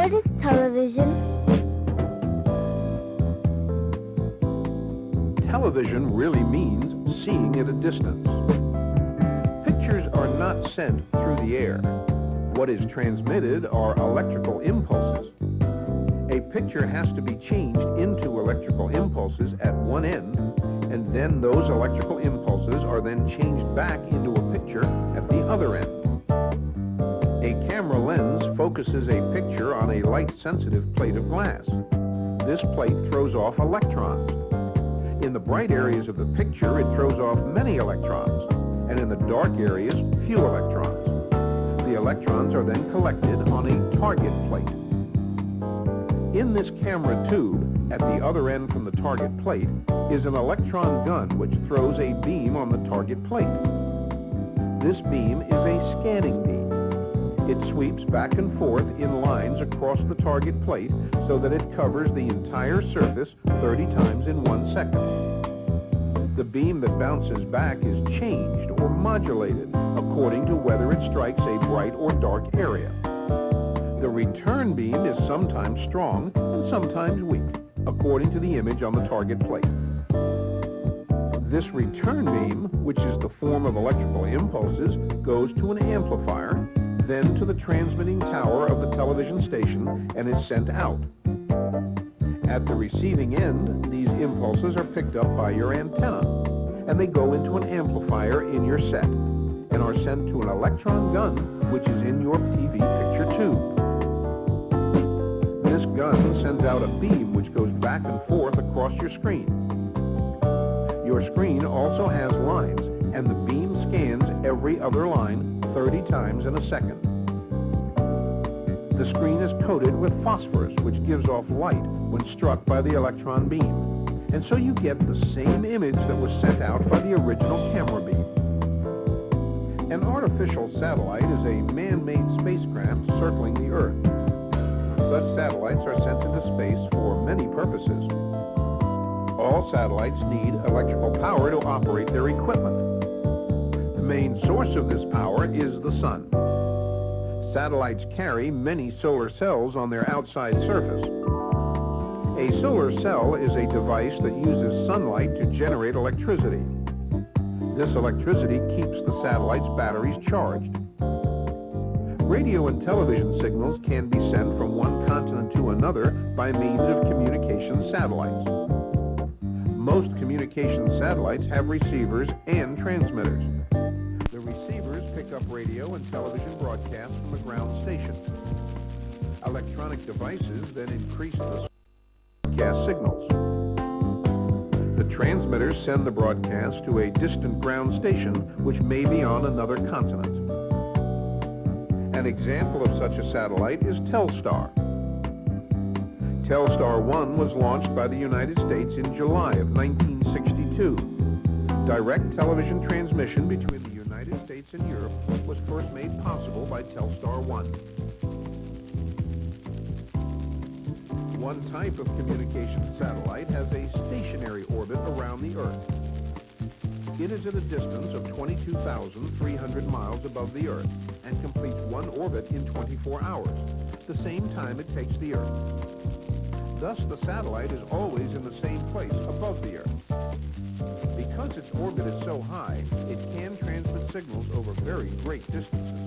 What is television? Television really means seeing at a distance. Pictures are not sent through the air. What is transmitted are electrical impulses. A picture has to be changed into electrical impulses at one end, and then those electrical impulses are then changed back into a picture at the other end. A camera lens focuses a picture on a light-sensitive plate of glass. This plate throws off electrons. In the bright areas of the picture, it throws off many electrons, and in the dark areas, few electrons. The electrons are then collected on a target plate. In this camera tube, at the other end from the target plate, is an electron gun which throws a beam on the target plate. This beam is a scanning beam. It sweeps back and forth in lines across the target plate so that it covers the entire surface 30 times in 1 second. The beam that bounces back is changed or modulated according to whether it strikes a bright or dark area. The return beam is sometimes strong and sometimes weak, according to the image on the target plate. This return beam, which is the form of electrical impulses, goes to an amplifier, then to the transmitting tower of the television station, and is sent out. At the receiving end, these impulses are picked up by your antenna, and they go into an amplifier in your set, and are sent to an electron gun, which is in your TV picture tube. This gun sends out a beam which goes back and forth across your screen. Your screen also has lines, and the beam scans every other line 30 times in a second. The screen is coated with phosphorus, which gives off light when struck by the electron beam, and so you get the same image that was sent out by the original camera beam. An artificial satellite is a man-made spacecraft circling the Earth. Such satellites are sent into space for many purposes. All satellites need electrical power to operate their equipment. The main source of this power is the sun. Satellites carry many solar cells on their outside surface. A solar cell is a device that uses sunlight to generate electricity. This electricity keeps the satellite's batteries charged. Radio and television signals can be sent from one continent to another by means of communication satellites. Most communication satellites have receivers and transmitters. The receivers pick up radio and television broadcasts from the ground station. Electronic devices then increase the broadcast signals. The transmitters send the broadcast to a distant ground station, which may be on another continent. An example of such a satellite is Telstar. Telstar 1 was launched by the United States in July of 1962. Direct television transmission between the United States and Europe was first made possible by Telstar 1. One type of communication satellite has a stationary orbit around the Earth. It is at a distance of 22,300 miles above the Earth and completes one orbit in 24 hours, the same time it takes the Earth. Thus, the satellite is always in the same place above the Earth. Because its orbit is so high, it can transmit signals over very great distances.